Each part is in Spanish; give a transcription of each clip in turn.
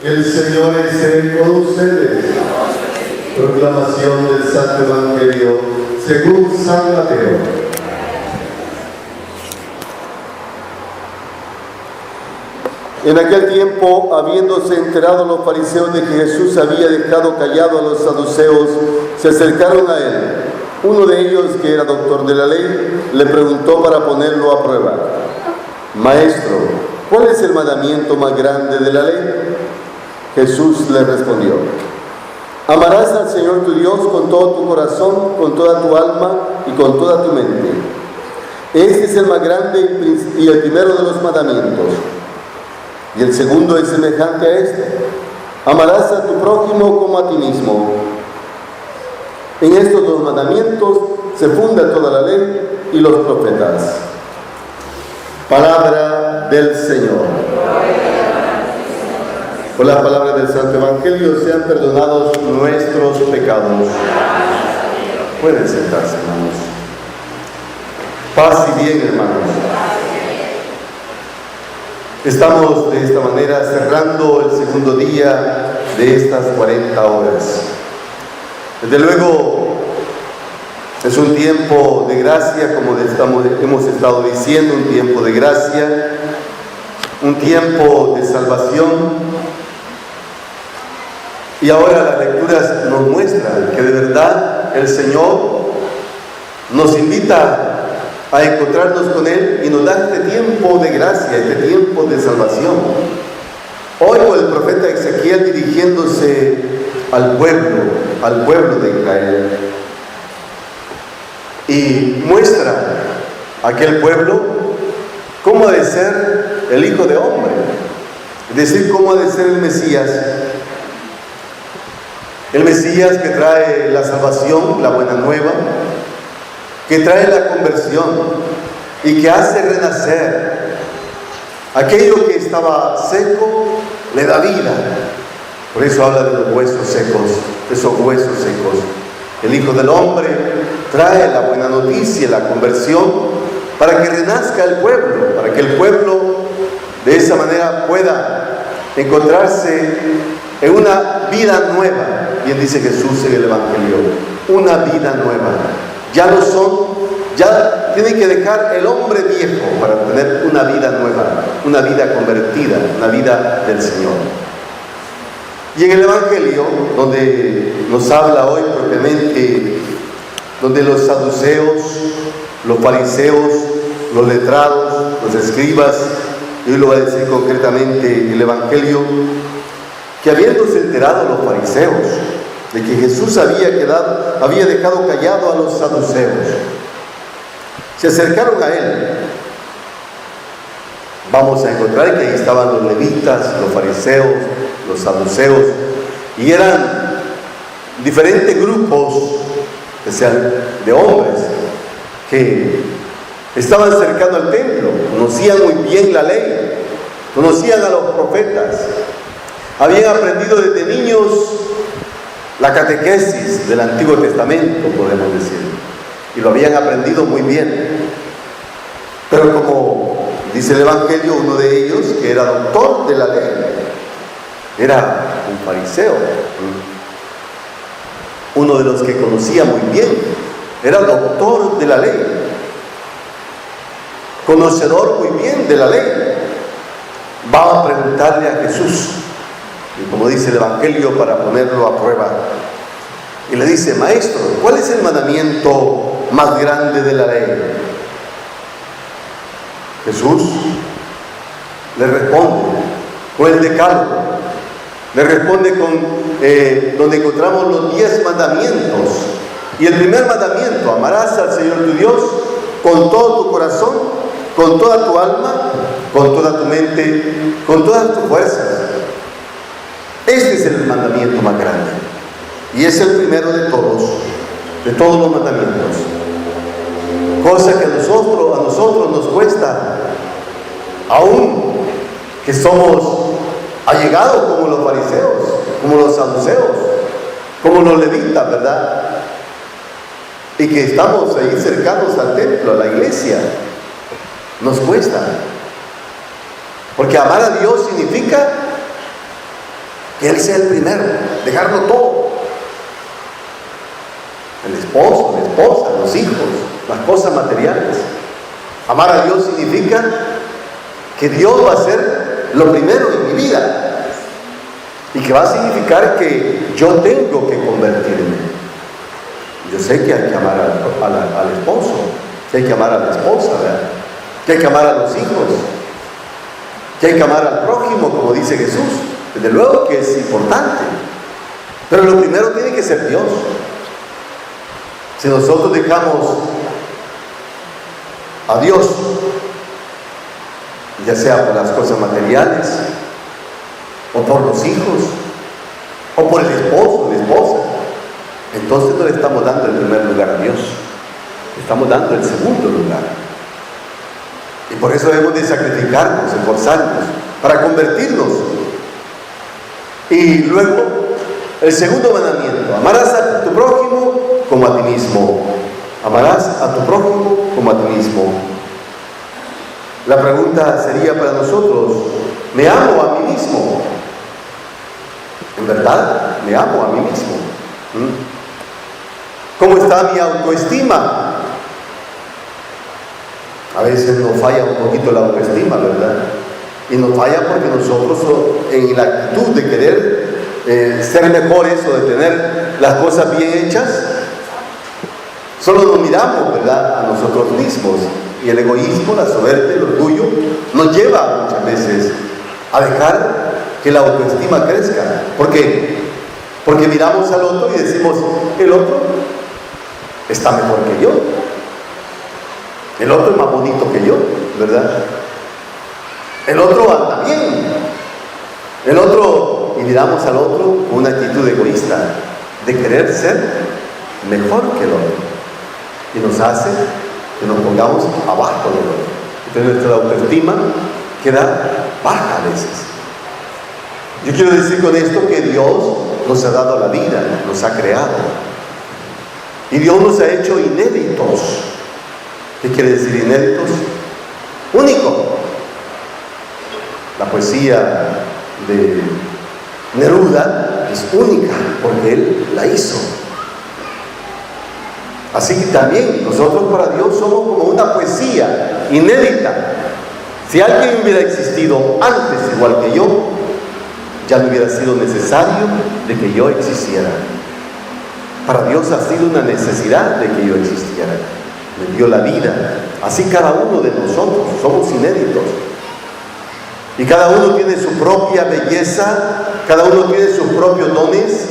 El Señor esté con ustedes. Proclamación del Santo Evangelio según San Mateo. En aquel tiempo, habiéndose enterado los fariseos de que Jesús había dejado callado a los saduceos, se acercaron a él. Uno de ellos, que era doctor de la ley, le preguntó para ponerlo a prueba: Maestro, ¿cuál es el mandamiento más grande de la ley? Jesús le respondió: Amarás al Señor tu Dios con todo tu corazón, con toda tu alma y con toda tu mente. Este es el más grande y el primero de los mandamientos. Y el segundo es semejante a este: amarás a tu prójimo como a ti mismo. En estos dos mandamientos se funda toda la ley y los profetas. Palabra del Señor. Por la palabra del Santo Evangelio sean perdonados nuestros pecados. Pueden sentarse, hermanos. Paz y bien, hermanos. Estamos de esta manera cerrando el segundo día de estas 40 horas. Desde luego, es un tiempo de gracia, como hemos estado diciendo, un tiempo de gracia, un tiempo de salvación. Y ahora las lecturas nos muestran que de verdad el Señor nos invita a encontrarnos con Él y nos da este tiempo de gracia, este tiempo de salvación. Oigo el profeta Ezequiel dirigiéndose al pueblo de Israel, y muestra a aquel pueblo cómo ha de ser el Hijo de Hombre, es decir, cómo ha de ser el Mesías que trae la salvación, la buena nueva, que trae la conversión y que hace renacer aquello que estaba seco, le da vida. Por eso habla de los huesos secos, de esos huesos secos. El Hijo del Hombre trae la buena noticia, la conversión, para que renazca el pueblo, para que el pueblo de esa manera pueda encontrarse en una vida nueva. Bien dice Jesús en el Evangelio, una vida nueva. Ya tiene que dejar el hombre viejo para tener una vida nueva, una vida convertida, una vida del Señor. Y en el Evangelio, donde nos habla hoy propiamente, donde los saduceos, los fariseos, los letrados, los escribas, y hoy lo va a decir concretamente el Evangelio, que habiéndose enterado los fariseos de que Jesús había dejado callado a los saduceos, se acercaron a Él. Vamos a encontrar que ahí estaban los levitas, los fariseos, los saduceos, y eran diferentes grupos, de hombres que estaban cercanos al templo, conocían muy bien la ley, conocían a los profetas, habían aprendido desde niños la catequesis del Antiguo Testamento, podemos decir, y lo habían aprendido muy bien. Pero como dice el Evangelio, uno de ellos, que era doctor de la ley, era un fariseo, uno de los que conocía muy bien, era doctor de la ley, conocedor muy bien de la ley, va a preguntarle a Jesús, y como dice el Evangelio, para ponerlo a prueba, y le dice: Maestro, ¿cuál es el mandamiento más grande de la ley? Jesús le responde con el decálogo, le responde con donde encontramos los 10 mandamientos. Y el primer mandamiento: amarás al Señor tu Dios con todo tu corazón, con toda tu alma, con toda tu mente, con todas tus fuerzas. Este es el mandamiento más grande y es el primero de todos los mandamientos, cosa que a nosotros nos cuesta, aún que somos allegados como los fariseos, como los saduceos, como los levitas, ¿verdad? Y que estamos ahí cercanos al templo, a la iglesia. Nos cuesta, porque amar a Dios significa que Él sea el primero, dejarlo todo. El esposo, la esposa, los hijos, las cosas materiales. Amar a Dios significa que Dios va a ser lo primero en mi vida y que va a significar que yo tengo que convertirme. Yo sé que hay que amar al esposo, que hay que amar a la esposa, ¿verdad? Que hay que amar a los hijos, que hay que amar al prójimo, como dice Jesús. Desde luego que es importante, pero lo primero tiene que ser Dios. Si nosotros dejamos a Dios, ya sea por las cosas materiales, o por los hijos, o por el esposo, la esposa, entonces no le estamos dando el primer lugar a Dios, le estamos dando el segundo lugar. Y por eso debemos de sacrificarnos, esforzarnos, para convertirnos. Y luego, el segundo mandamiento: amarás a tu prójimo como a ti mismo. Amarás a tu prójimo como a ti mismo. La pregunta sería para nosotros: ¿me amo a mí mismo? ¿En verdad me amo a mí mismo? ¿Cómo está mi autoestima? A veces nos falla un poquito la autoestima, ¿verdad? Y nos falla porque nosotros, en la actitud de querer ser mejores o de tener las cosas bien hechas, solo nos miramos, ¿verdad?, a nosotros mismos. Y el egoísmo, la soberbia, el orgullo nos lleva muchas veces a dejar que la autoestima crezca. ¿Por qué? Porque miramos al otro y decimos: el otro está mejor que yo, el otro es más bonito que yo, ¿verdad? El otro anda bien, el otro, y miramos al otro con una actitud egoísta de querer ser mejor que el otro, y nos hace que nos pongamos abajo del otro. Entonces nuestra autoestima queda baja a veces. Yo quiero decir con esto que Dios nos ha dado la vida, nos ha creado, y Dios nos ha hecho inéditos. ¿Qué quiere decir inéditos? Único. La poesía de Neruda es única porque Él la hizo. Así que también nosotros para Dios somos como una poesía inédita. Si alguien hubiera existido antes igual que yo, ya no hubiera sido necesario de que yo existiera. Para Dios ha sido una necesidad de que yo existiera. Me dio la vida. Así cada uno de nosotros somos inéditos. Y cada uno tiene su propia belleza, cada uno tiene sus propios dones,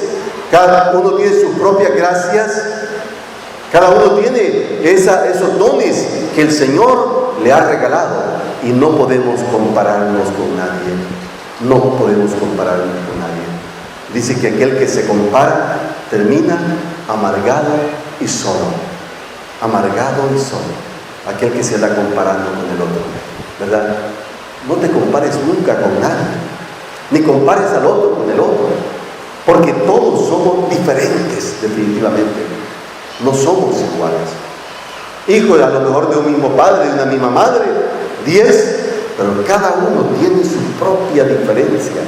cada uno tiene sus propias gracias, cada uno tiene esos dones que el Señor le ha regalado, y no podemos compararnos con nadie. No podemos compararnos con nadie. Dice que aquel que se compara termina amargado y solo. Amargado y solo. Aquel que se anda comparando con el otro, ¿verdad? No te compares nunca con nadie, ni compares al otro con el otro, porque todos somos diferentes, definitivamente. No somos iguales. Hijos a lo mejor de un mismo padre, de una misma madre, 10, pero cada uno tiene su propia diferencia,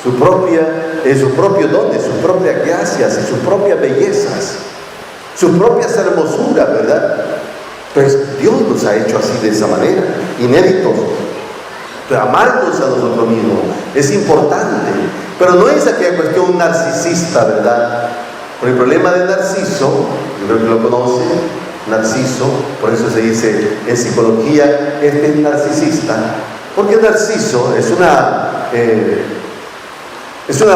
su propio dones, sus propias gracias y sus propias bellezas, sus propias hermosuras, ¿verdad? Pues Dios nos ha hecho así, de esa manera, inéditos. Pero amarnos a nosotros mismos es importante, pero no es aquella cuestión narcisista, ¿verdad? Porque el problema de Narciso, yo creo que lo conoce, Narciso, por eso se dice en psicología, este es narcisista, porque Narciso es una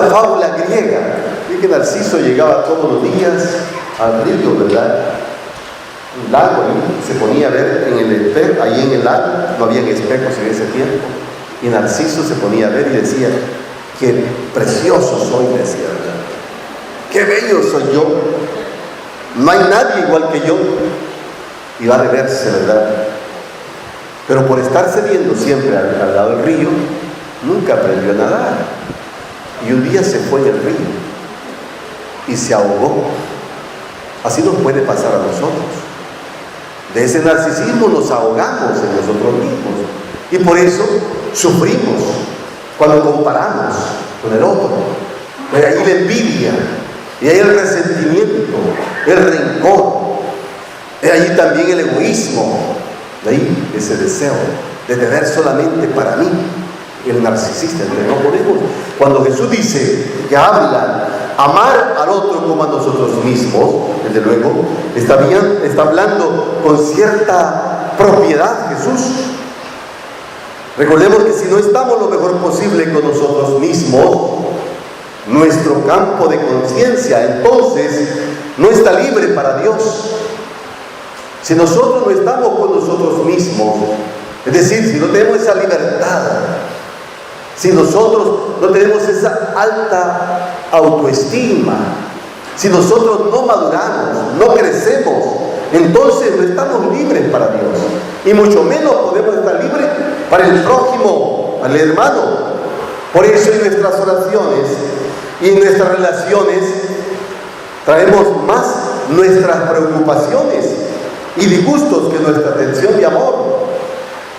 fábula griega. Y que Narciso llegaba todos los días al río, ¿verdad? Un lago, y se ponía a ver en el espejo, ahí en el lago no había espejos en ese tiempo, y Narciso se ponía a ver y decía: qué precioso soy, decía, ¿verdad? Qué bello soy yo, no hay nadie igual que yo. Y va a verse, ¿verdad? Pero por estarse viendo siempre al lado del río, nunca aprendió a nadar, y un día se fue en el río y se ahogó. Así nos puede pasar a nosotros. De ese narcisismo nos ahogamos en nosotros mismos, y por eso sufrimos cuando comparamos con el otro. De ahí la envidia, de ahí el resentimiento, el rencor, de ahí también el egoísmo, de ahí ese deseo de tener solamente para mí, el narcisista, el que no podemos. Cuando Jesús dice que habla amar al otro como a nosotros mismos, desde luego, está hablando con cierta propiedad Jesús. Recordemos que si no estamos lo mejor posible con nosotros mismos, nuestro campo de conciencia entonces no está libre para Dios. Si nosotros no estamos con nosotros mismos, es decir, si no tenemos esa libertad, si nosotros no tenemos esa alta autoestima, si nosotros no maduramos, no crecemos, entonces no estamos libres para Dios. Y mucho menos podemos estar libres para el prójimo, para el hermano. Por eso en nuestras oraciones y en nuestras relaciones traemos más nuestras preocupaciones y disgustos que nuestra atención y amor.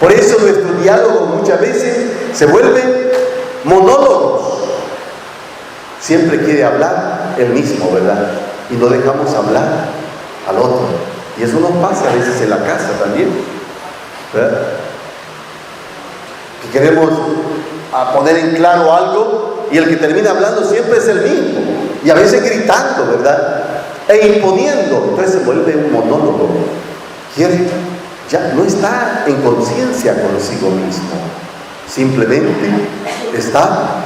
Por eso nuestro diálogo muchas veces se vuelve monólogos. Siempre quiere hablar el mismo, ¿verdad? Y no dejamos hablar al otro. Y eso nos pasa a veces en la casa también, ¿verdad? Que queremos poner en claro algo y el que termina hablando siempre es el mismo. Y a veces gritando, ¿verdad? E imponiendo. Entonces se vuelve un monólogo. Ya no está en conciencia consigo mismo. Simplemente está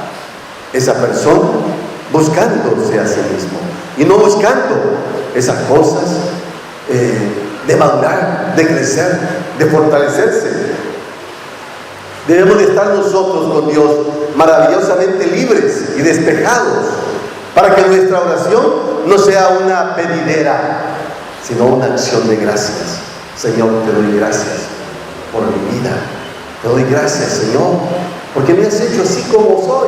esa persona buscándose a sí mismo y no buscando esas cosas de madurar, de crecer, de fortalecerse. Debemos de estar nosotros con Dios maravillosamente libres y despejados para que nuestra oración no sea una pedidera, sino una acción de gracias. Señor, te doy gracias por mi vida. Te doy gracias, Señor, porque me has hecho así como soy,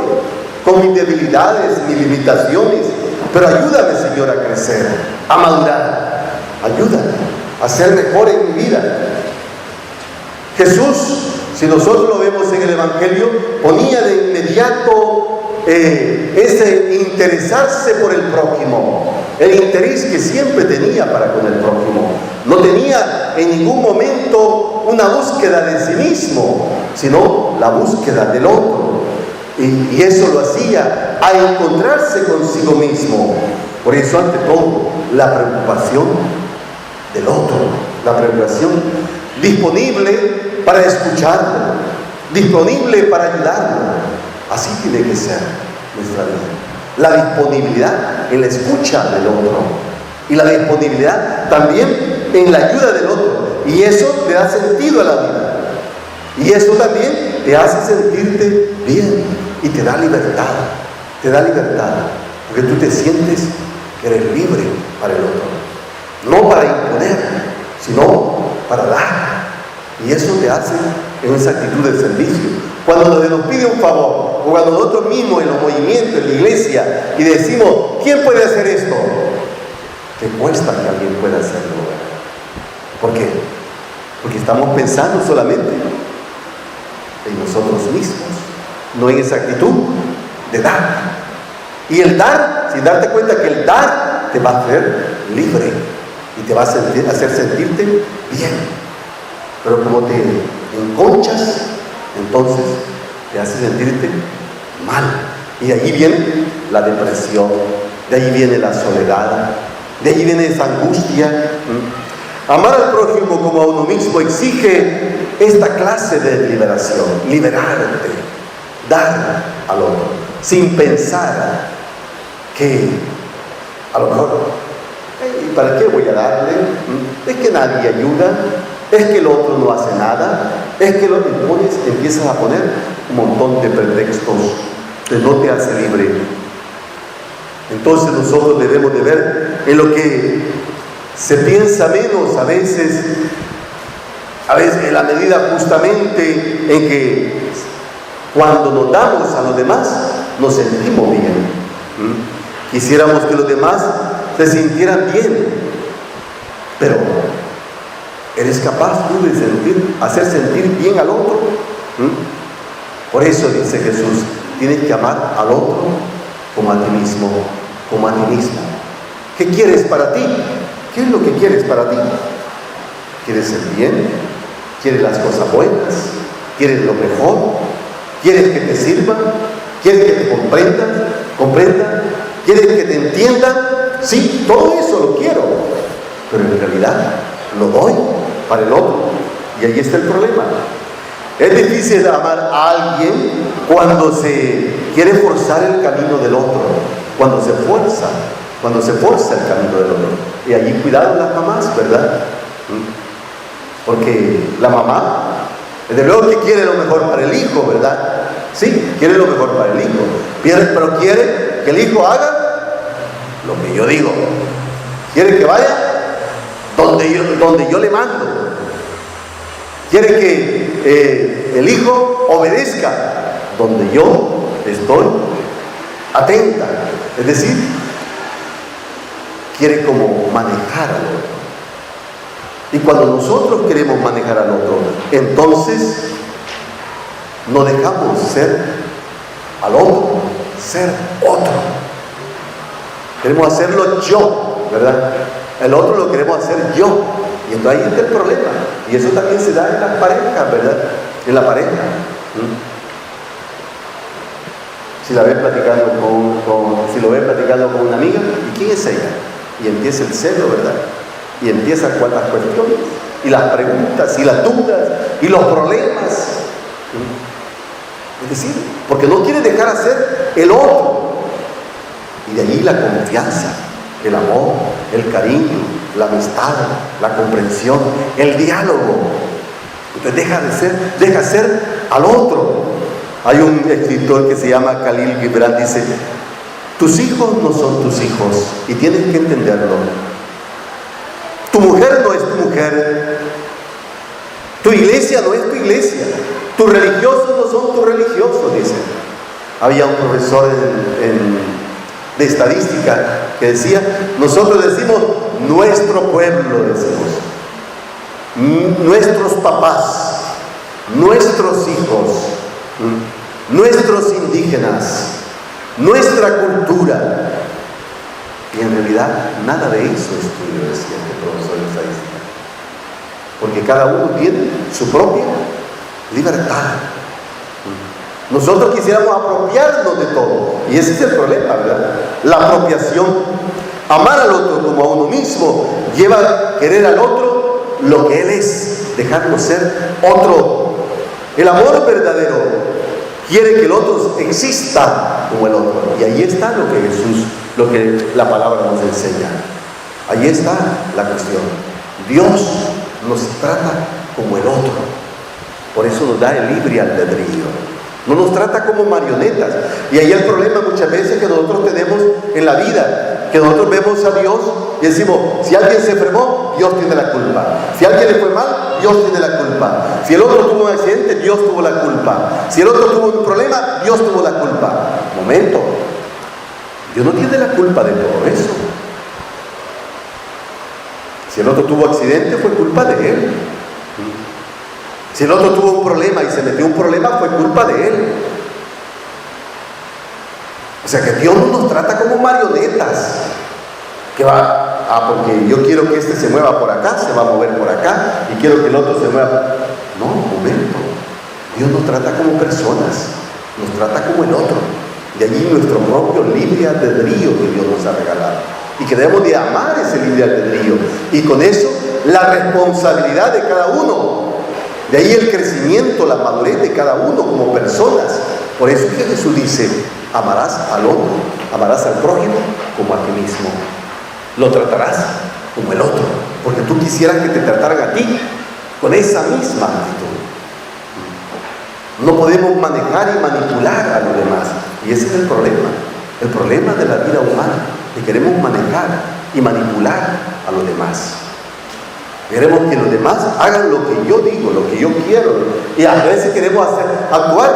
con mis debilidades, mis limitaciones. Pero ayúdame, Señor, a crecer, a madurar. Ayúdame a ser mejor en mi vida. Jesús, si nosotros lo vemos en el Evangelio, ponía de inmediato ese interesarse por el prójimo, el interés que siempre tenía para con el prójimo. No tenía en ningún momento una búsqueda de sí mismo, sino la búsqueda del otro. Y eso lo hacía a encontrarse consigo mismo. Por eso, ante todo, la preocupación del otro, la preocupación disponible para escucharlo, disponible para ayudarlo. Así tiene que ser nuestra vida. La disponibilidad en la escucha del otro y la disponibilidad también en la ayuda del otro. Y eso te da sentido a la vida. Y eso también te hace sentirte bien y te da libertad. Te da libertad porque tú te sientes que eres libre para el otro. No para imponer, sino para dar. Y eso te hace en esa actitud de servicio. Cuando se nos pide un favor, o cuando nosotros mismos en los movimientos, en la iglesia, y decimos, ¿quién puede hacer esto? Te cuesta que alguien pueda hacerlo. ¿Por qué? Porque estamos pensando solamente en nosotros mismos, no en esa actitud de dar. Y el dar, sin darte cuenta que el dar te va a hacer libre y te va a hacer sentirte bien. Pero como te enconchas, entonces te hace sentirte mal. Y ahí viene la depresión, de ahí viene la soledad, de ahí viene esa angustia. Amar al prójimo como a uno mismo exige esta clase de liberación, liberarte, dar al otro, sin pensar que a lo mejor, ¿y para qué voy a darle? Es que nadie ayuda, es que el otro no hace nada, es que lo que pones, empiezas a poner un montón de pretextos que no te hace libre. Entonces nosotros debemos de ver en lo que se piensa menos a veces en la medida justamente en que cuando nos damos a los demás nos sentimos bien. Quisiéramos que los demás se sintieran bien, pero ¿eres capaz tú de hacer sentir bien al otro? Por eso dice Jesús, tienes que amar al otro como a ti mismo, como a ti mismo. ¿Qué quieres para ti? ¿Qué es lo que quieres para ti? ¿Quieres el bien? ¿Quieres las cosas buenas? ¿Quieres lo mejor? ¿Quieres que te sirvan? ¿Quieres que te comprendan? ¿Quieres que te entiendan? Sí, todo eso lo quiero, pero en realidad lo doy para el otro. Y ahí está el problema. Es difícil amar a alguien cuando se quiere forzar el camino del otro, cuando se forza el camino del otro. Y allí cuidado las mamás, ¿verdad? Porque la mamá, desde luego que quiere lo mejor para el hijo, ¿verdad? Sí, quiere lo mejor para el hijo, pero quiere que el hijo haga lo que yo digo. Quiere que vaya donde yo le mando. Quiere que el hijo obedezca donde yo estoy atenta. Es decir, quiere como manejar al otro. Y cuando nosotros queremos manejar al otro, entonces no dejamos ser al otro, ser otro. Queremos hacerlo yo, ¿verdad? El otro lo queremos hacer yo. Y entonces ahí está el problema. Y eso también se da en las parejas, ¿verdad? En la pareja. Si la ves platicando si lo ves platicando con una amiga, ¿y quién es ella? Y empieza el celo, ¿verdad? Y empiezan las cuestiones, y las preguntas, y las dudas, y los problemas. Es decir, porque no quiere dejar hacer el otro. Y de allí la confianza, el amor, el cariño, la amistad, la comprensión, el diálogo. Entonces deja ser al otro. Hay un escritor que se llama Khalil Gibran, dice: tus hijos no son tus hijos, y tienes que entenderlo. Tu mujer no es tu mujer, tu iglesia no es tu iglesia, tus religiosos no son tus religiosos, dice. Había un profesor de estadística que decía: nosotros decimos nuestro pueblo, decimos, nuestros papás, nuestros hijos, nuestros indígenas, nuestra cultura. Y en realidad nada de eso es tuyo, decía este profesor de estadística, porque cada uno tiene su propia libertad. Nosotros quisiéramos apropiarnos de todo, y ese es el problema, ¿verdad? La apropiación. Amar al otro como a uno mismo lleva a querer al otro lo que él es, dejarlo ser otro. El amor verdadero quiere que el otro exista como el otro, y ahí está lo que la palabra nos enseña. Ahí está la cuestión. Dios nos trata como el otro, por eso nos da el libre albedrío. No nos trata como marionetas. Y ahí el problema muchas veces que nosotros tenemos en la vida, que nosotros vemos a Dios y decimos: si alguien se enfermó, Dios tiene la culpa. Si a alguien le fue mal, Dios tiene la culpa. Si el otro tuvo un accidente, Dios tuvo la culpa. Si el otro tuvo un problema, Dios tuvo la culpa. Momento, Dios no tiene la culpa de todo eso. Si el otro tuvo accidente, fue culpa de él. Si el otro tuvo un problema y se metió un problema, fue culpa de él. O sea que Dios no nos trata como marionetas. Que porque yo quiero que este se mueva por acá, se va a mover por acá, y quiero que el otro se mueva. No, un momento. Dios nos trata como personas, nos trata como el otro. De allí nuestro propio libre albedrío que Dios nos ha regalado. Y que debemos de amar ese libre albedrío. Y con eso, la responsabilidad de cada uno. De ahí el crecimiento, la madurez de cada uno como personas. Por eso es que Jesús dice: amarás al otro, amarás al prójimo como a ti mismo. Lo tratarás como el otro, porque tú quisieras que te trataran a ti con esa misma actitud. No podemos manejar y manipular a los demás. Y ese es el problema de la vida humana, que queremos manejar y manipular a los demás. Queremos que los demás hagan lo que yo digo, lo que yo quiero. Y a veces queremos actuar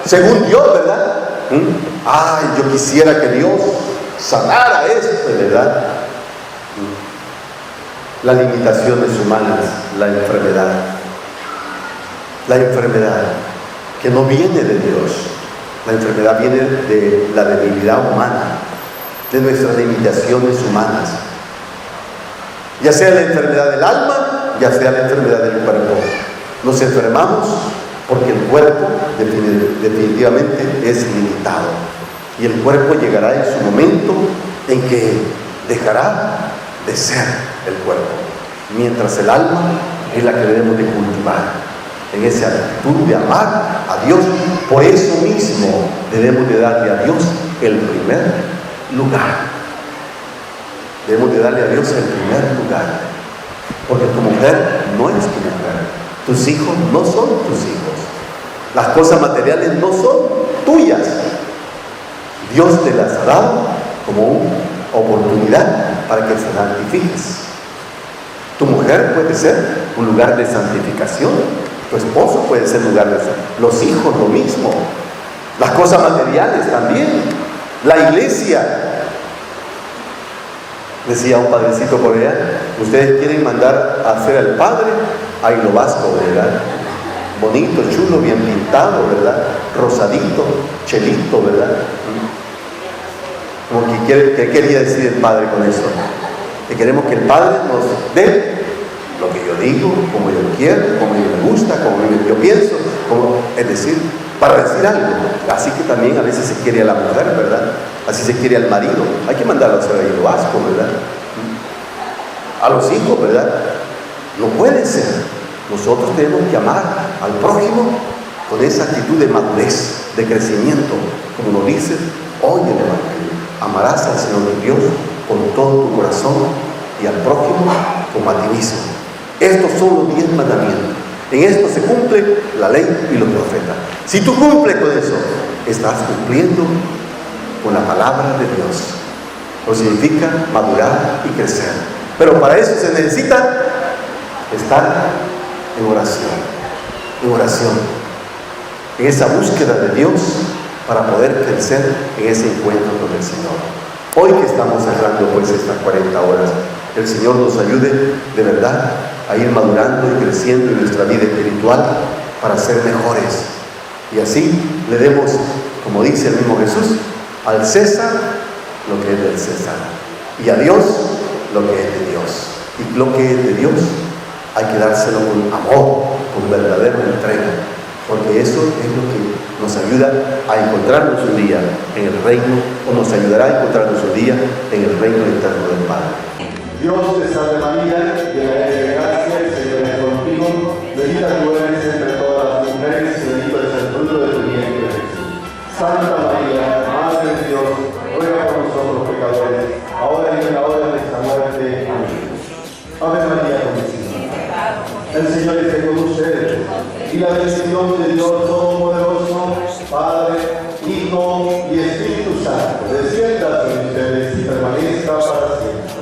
según Dios, ¿verdad? Ay, yo quisiera que Dios sanara esto, ¿verdad? Las limitaciones humanas, la enfermedad que no viene de Dios, La enfermedad viene de la debilidad humana, de nuestras limitaciones humanas. Ya sea la enfermedad del alma, ya sea la enfermedad del cuerpo. Nos enfermamos porque el cuerpo definitivamente es limitado. Y el cuerpo llegará en su momento en que dejará de ser el cuerpo. Mientras el alma es la que debemos de cultivar en esa actitud de amar a Dios. Por eso mismo debemos de darle a Dios el primer lugar. Debemos de darle a Dios el primer lugar. Porque tu mujer no es tu mujer. Tus hijos no son tus hijos. Las cosas materiales no son tuyas. Dios te las ha dado como una oportunidad para que se santifiques. Tu mujer puede ser un lugar de santificación. Tu esposo puede ser lugar de santificación. Los hijos lo mismo. Las cosas materiales también. La iglesia. Decía un padrecito por allá, ustedes quieren mandar a hacer al padre, ahí lo vasco, ¿verdad? Bonito, chulo, bien pintado, ¿verdad? Rosadito, chelito, ¿verdad? Como ¿qué quería decir el padre con eso? Que queremos que el padre nos dé lo que yo digo, como yo quiero, como yo me gusta, como yo pienso, es decir, para decir algo. Así que también a veces se quiere a la mujer, ¿verdad? Así se quiere al marido. Hay que mandarlo a hacer ahí lo vasco, ¿verdad? A los hijos, ¿verdad? No puede ser. Nosotros tenemos que amar al prójimo con esa actitud de madurez, de crecimiento. Como nos dice hoy el Evangelio. Amarás al Señor tu Dios con todo tu corazón y al prójimo como a ti mismo. Estos son los 10 mandamientos. En esto se cumple la ley y los profetas. Si tú cumples con eso, estás cumpliendo con la palabra de Dios. Lo significa madurar y crecer. Pero para eso se necesita estar en oración. En oración. En esa búsqueda de Dios para poder crecer en ese encuentro con el Señor. Hoy que estamos cerrando pues estas 40 horas, el Señor nos ayude de verdad a ir madurando y creciendo en nuestra vida espiritual para ser mejores. Y así le demos, como dice el mismo Jesús, al César lo que es del César y a Dios lo que es de Dios. Y lo que es de Dios hay que dárselo con amor, con verdadera entrega, porque eso es lo que nos ayuda a encontrarnos un día en el reino, o nos ayudará a encontrarnos un día en el reino eterno del Padre. Dios te salve María, llena eres de gracia, el Señor es contigo, bendita tú eres entre todas las mujeres, y bendito es el fruto de tu vientre Jesús. Santa María, Madre de Dios, ruega por nosotros pecadores, ahora y en la hora de nuestra muerte. Amén. Ave María Purísima. El Señor esté con ustedes, y la bendición de Dios Todopoderoso, Padre, Hijo y Espíritu Santo, descienda sobre ustedes y permanezca para siempre.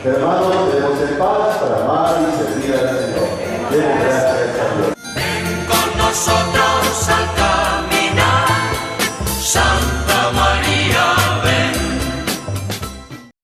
Hermanos, debemos en paz para amar y servir al Señor. Demos gracias a Dios. Ven con nosotros al